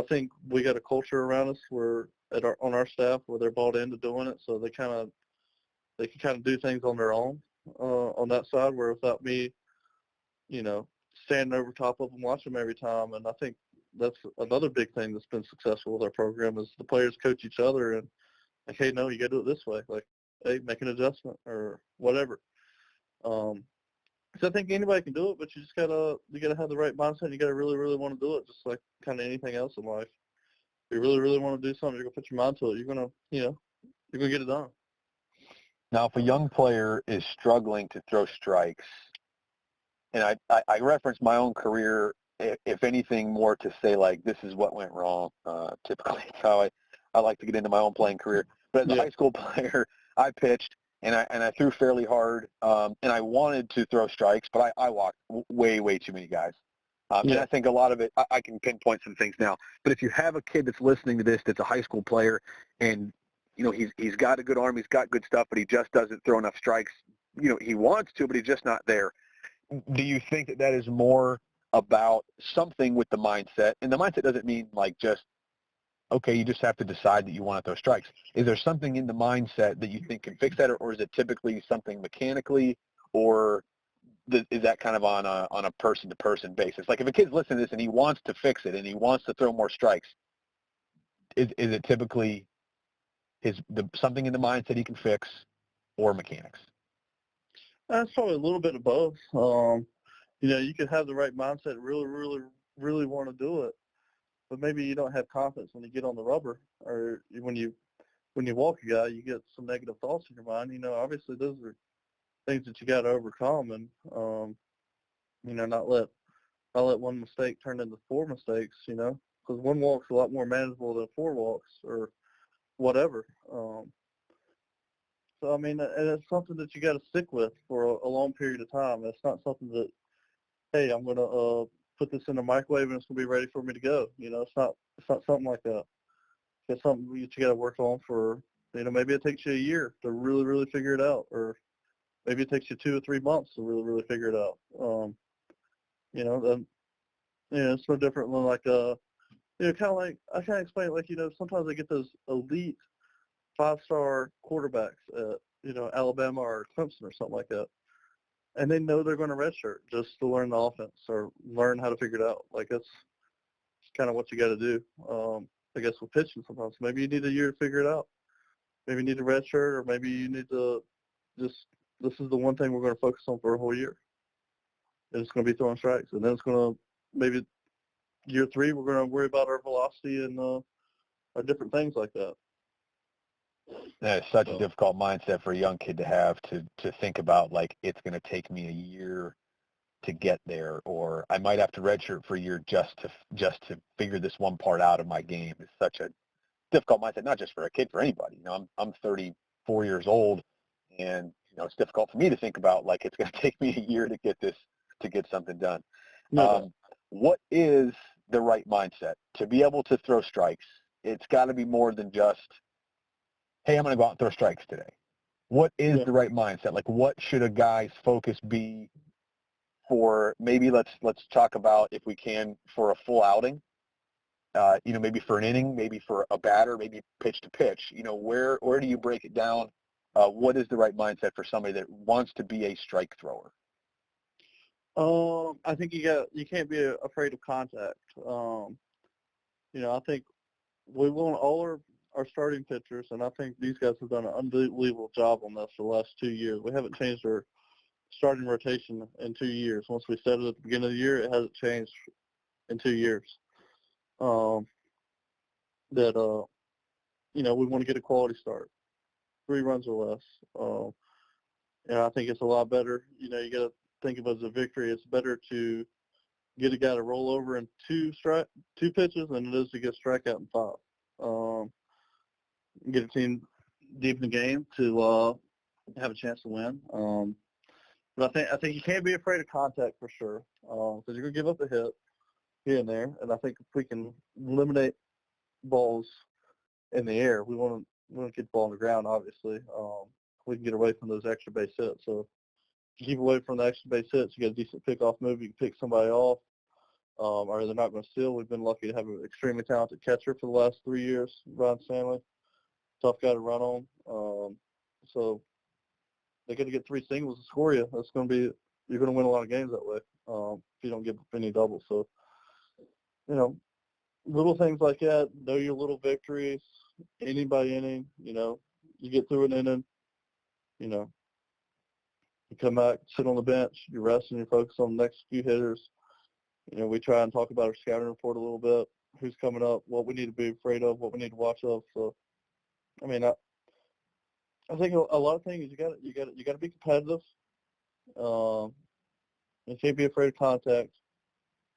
think we got a culture around us on our staff where they're bought into doing it, so they can kind of do things on their own on that side, where without me, standing over top of them, watching them every time. And I think that's another big thing that's been successful with our program is the players coach each other and, like, hey, no, you got to do it this way. Like, hey, make an adjustment or whatever. So I think anybody can do it, but you gotta have the right mindset. You gotta really, really want to do it, just like kind of anything else in life. If you really, really want to do something, you're gonna put your mind to it. You're gonna get it done. Now, if a young player is struggling to throw strikes, and I reference my own career, if anything more to say, like, this is what went wrong. Typically, it's how I like to get into my own playing career. But as a high school player, I pitched. And I threw fairly hard, and I wanted to throw strikes, but I walked way, way too many guys. And I think a lot of it, I can pinpoint some things now. But if you have a kid that's listening to this that's a high school player, and he's got a good arm, he's got good stuff, but he just doesn't throw enough strikes. He wants to, but he's just not there. Do you think that is more about something with the mindset? And the mindset doesn't mean like just, okay, you just have to decide that you want to throw strikes. Is there something in the mindset that you think can fix that, or is it typically something mechanically, or is that kind of on a person-to-person basis? Like, if a kid's listening to this and he wants to fix it and he wants to throw more strikes, is it typically something in the mindset he can fix, or mechanics? That's probably a little bit of both. You could have the right mindset, really, really, really want to do it, but maybe you don't have confidence when you get on the rubber, or when you walk a guy, you get some negative thoughts in your mind. Obviously those are things that you got to overcome, and not let one mistake turn into 4 mistakes. Because 1 walk's a lot more manageable than 4 walks or whatever. So I mean, and it's something that you got to stick with for a long period of time. It's not something that, hey, I'm gonna put this in the microwave and it's going to be ready for me to go. It's not something like that. It's something that you got to work on for, maybe it takes you a year to really, really figure it out, or maybe it takes you 2 or 3 months to really, really figure it out. It's no different than like kind of like, I kind of explain it like, sometimes they get those elite 5-star quarterbacks at, Alabama or Clemson or something like that. And they know they're going to redshirt just to learn the offense or learn how to figure it out. Like, it's kind of what you got to do. I guess with pitching sometimes. Maybe you need a year to figure it out. Maybe you need a redshirt, or maybe you need to this is the one thing we're going to focus on for a whole year. And it's going to be throwing strikes. And then it's going to, maybe year 3, we're going to worry about our velocity and our different things like that. That is such a difficult mindset for a young kid to have, to think about, like, it's going to take me a year to get there, or I might have to redshirt for a year just to figure this one part out of my game. It's such a difficult mindset, not just for a kid, for anybody. I'm 34 years old, and it's difficult for me to think about, like, it's going to take me a year to get something done. What is the right mindset to be able to throw strikes? It's got to be more than just, hey, I'm going to go out and throw strikes today. What is the right mindset? Like, what should a guy's focus be for, maybe let's talk about, if we can, for a full outing, maybe for an inning, maybe for a batter, maybe pitch to pitch, where do you break it down? What is the right mindset for somebody that wants to be a strike thrower? I think you can't be afraid of contact. I think we want all our starting pitchers, and I think these guys have done an unbelievable job on this for the last 2 years. We haven't changed our starting rotation in 2 years. Once we said it at the beginning of the year, it hasn't changed in 2 years. We want to get a quality start, 3 runs or less. And I think it's a lot better. You got to think of it as a victory. It's better to get a guy to roll over in 2 pitches than it is to get strikeout in 5. Get a team deep in the game to have a chance to win. But I think you can't be afraid of contact for sure, because you're going to give up a hit here and there. And I think if we can eliminate balls in the air, we want to get the ball on the ground, obviously. We can get away from those extra base hits. So if you keep away from the extra base hits, you get a decent pickoff move, you can pick somebody off, or they're not going to steal. We've been lucky to have an extremely talented catcher for the last 3 years, Ron Stanley. Tough guy to run on. So they're going to get 3 singles to score you. That's going to be, you're going to win a lot of games that way if you don't give up any doubles. So, little things like that, know your little victories, inning by inning. You get through an inning, you come back, sit on the bench, you rest and you focus on the next few hitters. We try and talk about our scouting report a little bit, who's coming up, what we need to be afraid of, what we need to watch of. So, I think a lot of things you got to be competitive. You can't be afraid of contact.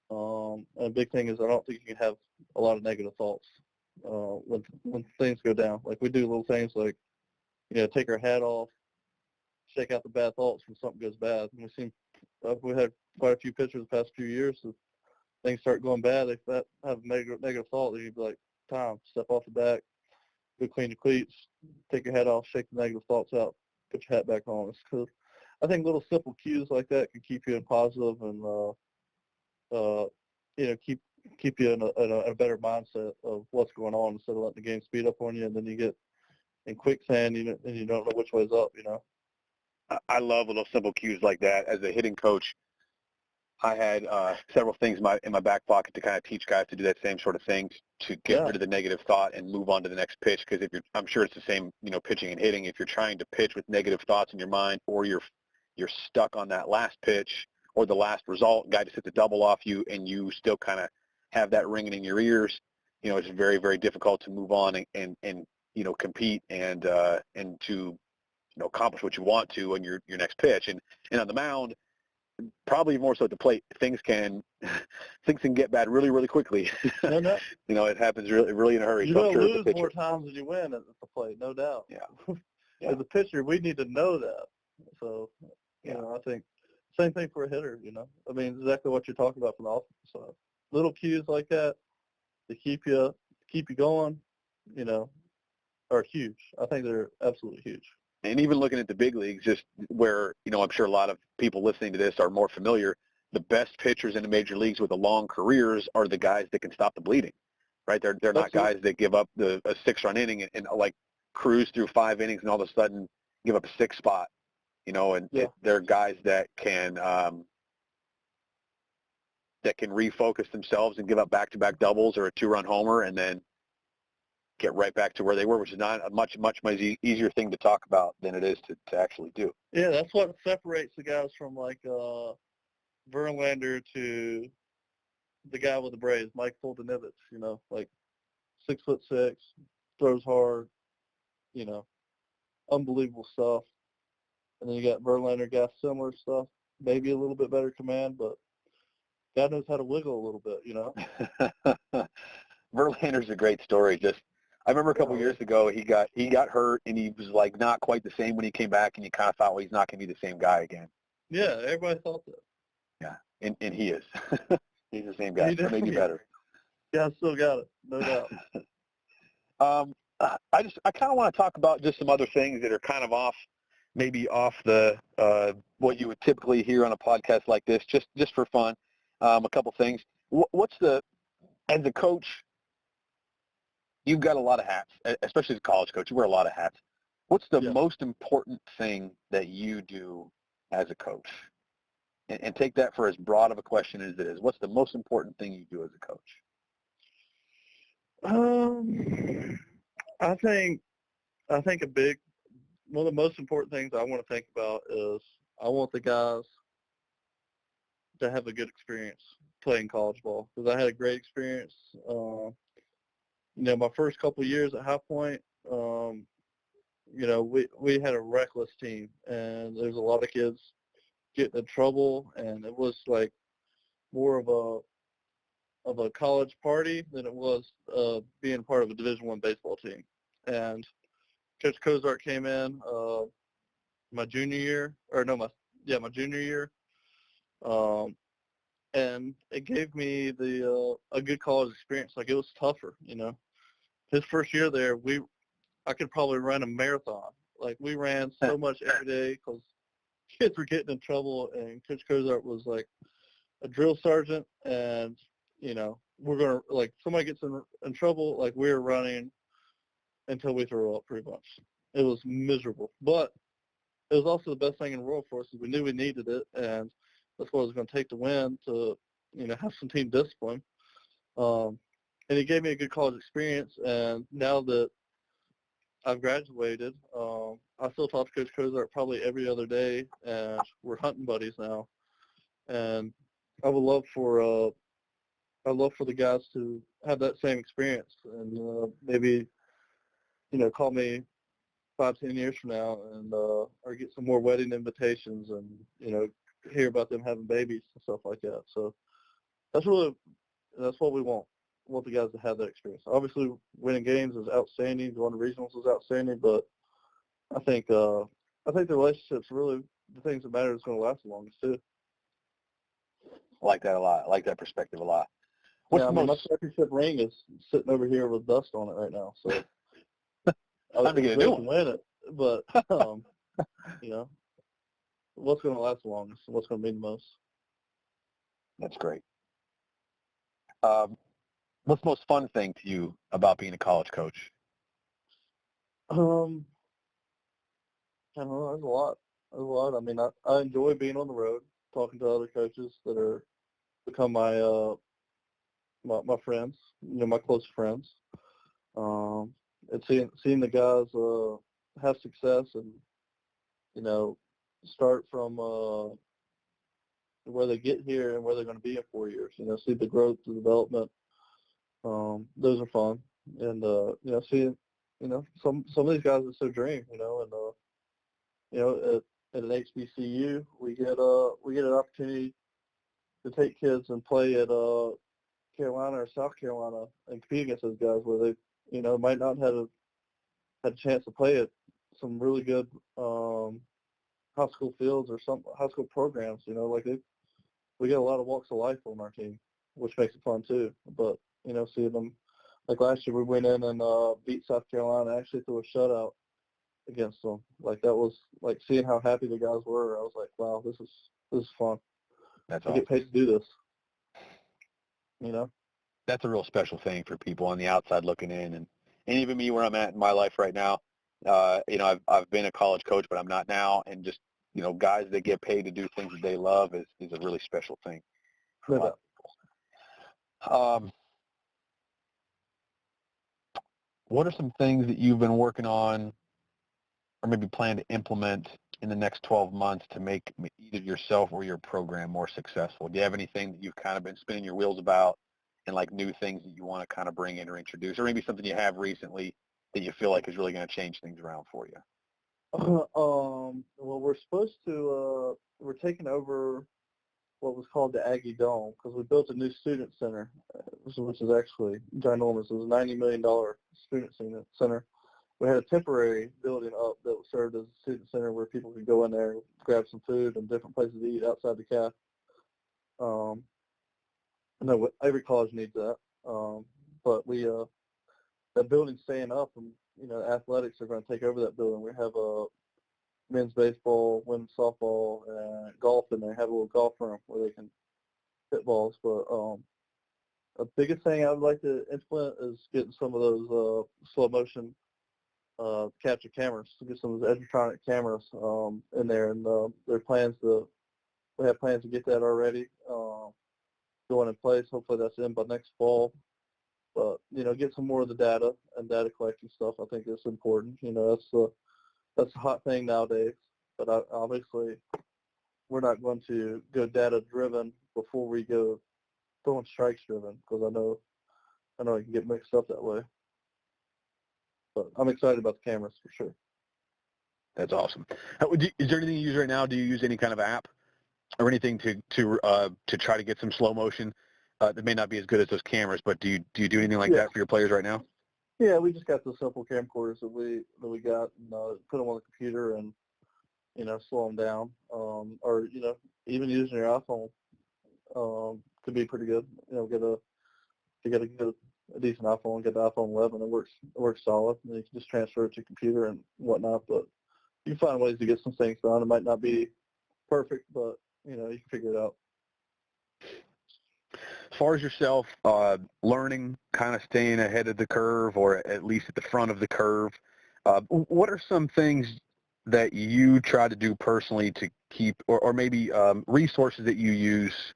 And a big thing is I don't think you can have a lot of negative thoughts when things go down. Like, we do little things like, take our hat off, shake out the bad thoughts when something goes bad. And we had quite a few pitchers the past few years. If things start going bad, if that have a negative thought, then you'd be like, Tom, step off the back, go clean your cleats, take your hat off, shake the negative thoughts out, put your hat back on. Because I think little simple cues like that can keep you in positive and keep you in a better mindset of what's going on, instead of letting the game speed up on you, and then you get in quicksand and you don't know which way's up. I love little simple cues like that. As a hitting coach, I had several things in my back pocket to kind of teach guys to do that same sort of thing, to get rid of the negative thought and move on to the next pitch. Because I'm sure it's the same, pitching and hitting. If you're trying to pitch with negative thoughts in your mind, or you're stuck on that last pitch or the last result, guy just hits a double off you, and you still kind of have that ringing in your ears, it's very, very difficult to move on and compete and to accomplish what you want to on your next pitch. And on the mound, probably more so at the plate, things can get bad really, really quickly. No. It happens really, really in a hurry. You're going to lose more times than you win at the plate, no doubt. Yeah. As a pitcher, we need to know that. So, I think same thing for a hitter, I mean, exactly what you're talking about from the offensive side. Little cues like that to keep you going, are huge. I think they're absolutely huge. And even looking at the big leagues, just where, I'm sure a lot of people listening to this are more familiar, the best pitchers in the major leagues with the long careers are the guys that can stop the bleeding, right? They're not guys that give up a 6-run inning and like cruise through 5 innings and all of a sudden give up a 6 spot, they're guys that can refocus themselves and give up back-to-back doubles or a 2-run homer and then get right back to where they were, which is not a much easier thing to talk about than it is to actually do. Yeah, that's what separates the guys from like Verlander to the guy with the Braves, Mike Fultonivich, like 6'6", throws hard, unbelievable stuff. And then you got Verlander, got similar stuff, maybe a little bit better command, but God knows how to wiggle a little bit, Verlander's a great story. I remember a couple of years ago he got hurt and he was like not quite the same when he came back, and you kind of thought, well, he's not going to be the same guy again. Yeah, everybody thought that. Yeah, and he is. He's the same guy, maybe better. Yeah, I still got it, no doubt. I kind of want to talk about just some other things that are kind of off the what you would typically hear on a podcast like this, just for fun. A couple things. As a coach, you've got a lot of hats, especially as a college coach. You wear a lot of hats. What's the most important thing that you do as a coach? And take that for as broad of a question as it is. What's the most important thing you do as a coach? I think one of the most important things I want to think about is I want the guys to have a good experience playing college ball, because I had a great experience. My first couple of years at High Point, we had a reckless team, and there's a lot of kids getting in trouble, and it was like more of a college party than it was being part of a Division I baseball team. And Coach Cozart came in my junior year, my junior year, and it gave me a good college experience. Like, it was tougher, His first year there, I could probably run a marathon. Like, we ran so much every day because kids were getting in trouble, and Coach Cozart was like a drill sergeant, and we're gonna, like, somebody gets in trouble, like, we're running until we throw up, pretty much. It was miserable, but it was also the best thing in the world for us, because we knew we needed it, and that's what it was going to take to win, to have some team discipline. And it gave me a good college experience, and now that I've graduated, I still talk to Coach Cozart probably every other day, and we're hunting buddies now. And I would love for the guys to have that same experience, and maybe call me 5-10 years from now, and or get some more wedding invitations, and hear about them having babies and stuff like that. So that's what we want. We want the guys to have that experience. Obviously, winning games is outstanding. Going to regionals is outstanding, but I think the relationships really the things that matter is going to last the longest too. I like that a lot. I like that perspective a lot. My championship ring is sitting over here with dust on it right now. So I was going to win it, but what's going to last the longest? What's going to mean the most? That's great. What's the most fun thing to you about being a college coach? I don't know. There's a lot. I mean, I enjoy being on the road, talking to other coaches that are become my my friends, my close friends, and seeing the guys have success, and start from where they get here and where they're going to be in 4 years. See the growth, the development. Those are fun, and seeing some of these guys are so dream, and at an HBCU we get an opportunity to take kids and play at Carolina or South Carolina and compete against those guys where they might not have had a chance to play at some really good high high school fields or some high school programs. Like we get a lot of walks of life on our team, which makes it fun too. But seeing them, like last year we went in and beat South Carolina actually through a shutout against them. Like that was like seeing how happy the guys were. I was like, wow, this is fun. That's I awesome. get paid to do this. That's a real special thing for people on the outside looking in, and even me where I'm at in my life right now. I've been a college coach, but I'm not now, and just guys that get paid to do things that they love is a really special thing for a lot of people. What are some things that you've been working on or maybe plan to implement in the next 12 months to make either yourself or your program more successful? Do you have anything that you've kind of been spinning your wheels about and like new things that you want to kind of bring in or introduce, or maybe something you have recently that you feel like is really going to change things around for you? Well, we're taking over what was called the Aggie Dome because we built a new student center, which is actually ginormous. It was a $90 million student center. We had a temporary building up that served as a student center where people could go in there and grab some food and different places to eat outside the caf. I know every college needs that, but that building's staying up, and athletics are going to take over that building. We have a men's baseball, women's softball, and golf in there. Have a little golf room where they can hit balls. But the biggest thing I would like to implement is getting some of those slow motion capture cameras, to get some of those electronic cameras in there, and we have plans to get that already going in place. Hopefully that's in by next fall. But get some more of the data and data collecting stuff. I think it's important. That's a hot thing nowadays. But obviously, we're not going to go data driven before we go throwing strikes driven, because I know it can get mixed up that way. But I'm excited about the cameras for sure. That's awesome. Is there anything you use right now? Do you use any kind of app or anything to try to get some slow motion that may not be as good as those cameras? But do you do anything like that for your players right now? Yeah, we just got the simple camcorders that we got, and put them on the computer and slow them down, or even using your iPhone could be pretty good. Get a decent iPhone, get the iPhone 11, it works solid, and you can just transfer it to your computer and whatnot. But you can find ways to get some things done. It might not be perfect, but you can figure it out. As far as yourself, learning, kind of staying ahead of the curve, or at least at the front of the curve, what are some things that you try to do personally to keep, or maybe resources that you use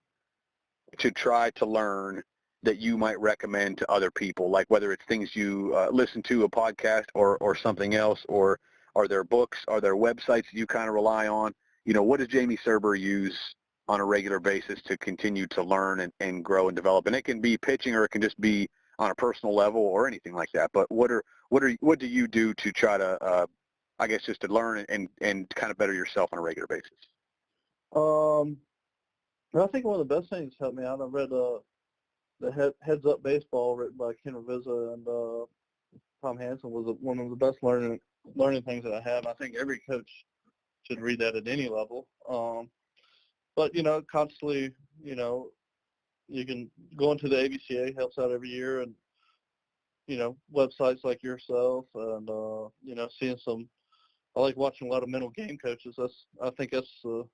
to try to learn that you might recommend to other people, like whether it's things you listen to, a podcast or something else, or are there books, are there websites that you kind of rely on? What does Jamie Serber use on a regular basis to continue to learn and grow and develop? And it can be pitching, or it can just be on a personal level or anything like that. But what do you do to try to, I guess, just to learn and kind of better yourself on a regular basis? I think one of the best things that helped me out, I read the Heads Up Baseball written by Ken Ravizza and Tom Hansen, was one of the best learning things that I have. I think every coach should read that at any level. But constantly, you can go into the ABCA, helps out every year, and websites like yourself, and seeing some. I like watching a lot of mental game coaches. I think that's the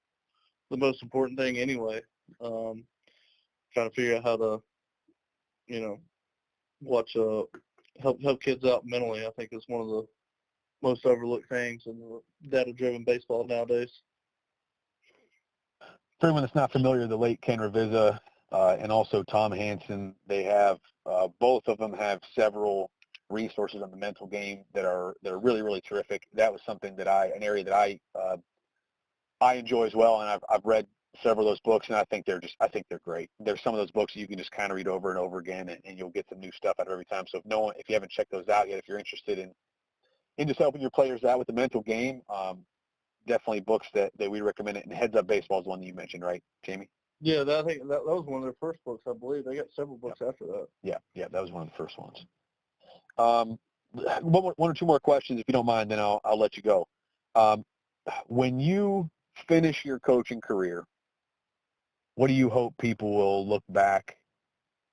most important thing anyway. Trying to figure out how to, watch help kids out mentally. I think is one of the most overlooked things in data-driven baseball nowadays. For anyone that's not familiar, the late Ken Ravizza and also Tom Hansen, they have both of them have several resources on the mental game that are really, really terrific. That was something that an area that I enjoy as well, and I've read several of those books, and I think they're great. There's some of those books that you can just kind of read over and over again, and you'll get some new stuff out of every time. So if you haven't checked those out yet, if you're interested in just helping your players out with the mental game, definitely books that we recommend it. And Heads Up Baseball is one that you mentioned, right, Jamie? Yeah, I think that was one of their first books, I believe. They got several books after that. Yeah, that was one of the first ones. One or two more questions, if you don't mind, then I'll let you go. When you finish your coaching career, what do you hope people will look back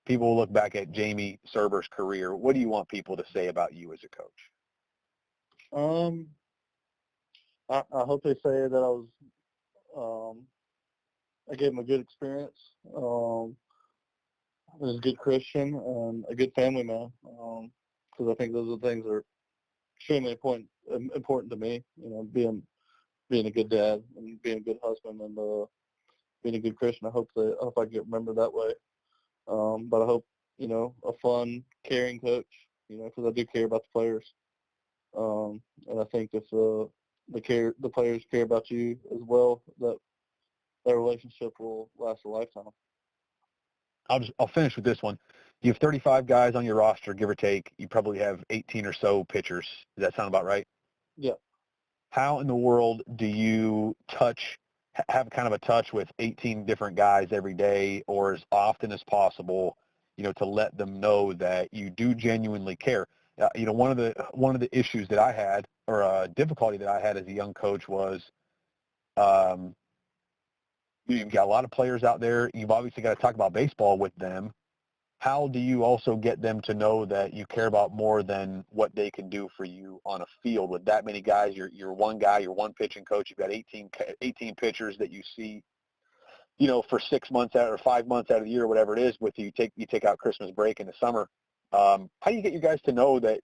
at Jamie Serber's career? What do you want people to say about you as a coach? I hope they say that I gave them a good experience. I was a good Christian and a good family man. Because I think those are the things that are extremely important to me. Being a good dad and being a good husband and being a good Christian. I hope I get remembered that way. But I hope a fun, caring coach. Because I do care about the players. And I think if the players care about you as well, that relationship will last a lifetime. I'll finish with this one. You have 35 guys on your roster, give or take. You probably have 18 or so pitchers. Does that sound about right? Yeah. How in the world do you have kind of a touch with 18 different guys every day, or as often as possible, to let them know that you do genuinely care? One of the issues that I had, or a difficulty that I had as a young coach was, you've got a lot of players out there. You've obviously got to talk about baseball with them. How do you also get them to know that you care about more than what they can do for you on a field with that many guys? You're one guy, you're one pitching coach. You've got 18 pitchers that you see, for 6 months out or 5 months out of the year, whatever it is. With you take out Christmas break in the summer. How do you get your guys to know that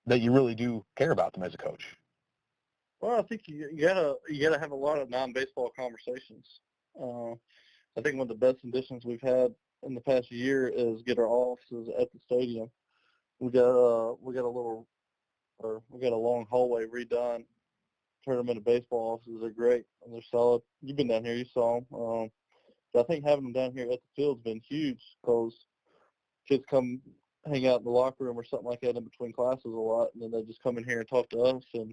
you really do care about them as a coach? Well, I think you gotta have a lot of non-baseball conversations. I think one of the best additions we've had in the past year is get our offices at the stadium. We got a long hallway redone. Turn them into baseball offices. They're great and they're solid. You've been down here, you saw them. But I think having them down here at the field's been huge because kids come hang out in the locker room or something like that in between classes a lot, and then they just come in here and talk to us. And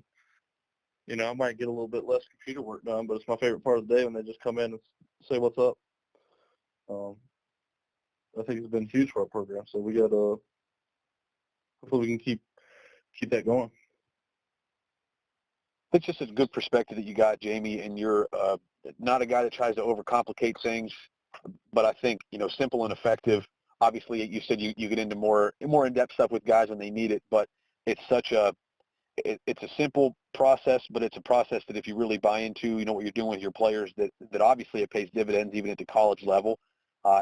I might get a little bit less computer work done, but it's my favorite part of the day when they just come in and say what's up. I think it's been huge for our program, so we got to hopefully we can keep that going. It's just a good perspective that you got, Jamie, and you're not a guy that tries to overcomplicate things, but I think simple and effective. Obviously, you said you get into more in-depth stuff with guys when they need it, but it's it's a simple process, but it's a process that if you really buy into, what you're doing with your players, that obviously it pays dividends even at the college level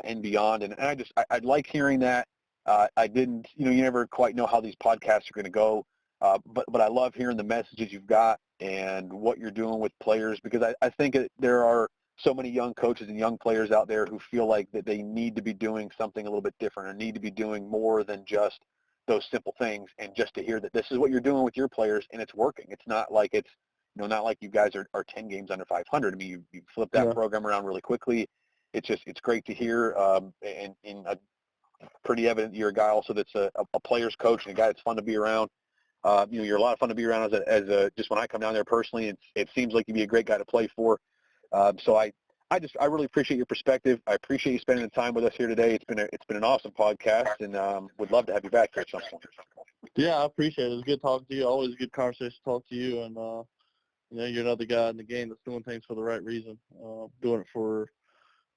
and beyond. And I like hearing that. I didn't, you never quite know how these podcasts are going to go, but I love hearing the messages you've got and what you're doing with players, because I think there are so many young coaches and young players out there who feel like that they need to be doing something a little bit different or need to be doing more than just those simple things. And just to hear that this is what you're doing with your players and it's working. It's not like it's, not like you guys are 10 games under 500. I mean, you flipped that program around really quickly. It's great to hear. And pretty evident you're a guy also that's a player's coach and a guy that's fun to be around. You're a lot of fun to be around as just when I come down there personally. It seems like you'd be a great guy to play for. So I really appreciate your perspective. I appreciate you spending the time with us here today. It's been an awesome podcast, and would love to have you back here at some point. Yeah, I appreciate it. It was good talking to you. Always a good conversation to talk to you, and you're another guy in the game that's doing things for the right reason, doing it for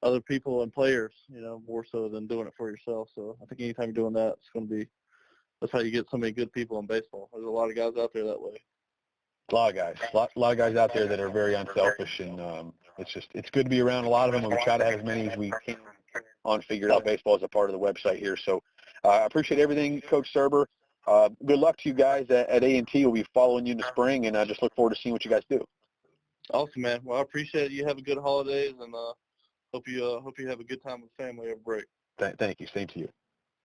other people and players, more so than doing it for yourself. So I think anytime you're doing that, that's how you get so many good people in baseball. There's a lot of guys out there that way. A lot of guys out there that are very unselfish, and it's good to be around a lot of them, and we try to have as many as we can on Figured Out Baseball as a part of the website here. So I appreciate everything, Coach Serber. Good luck to you guys at A&T. We'll be following you in the spring, and I just look forward to seeing what you guys do. Awesome, man. Well, I appreciate it. You have a good holidays, and hope you have a good time with the family over break. Thank you. Same to you.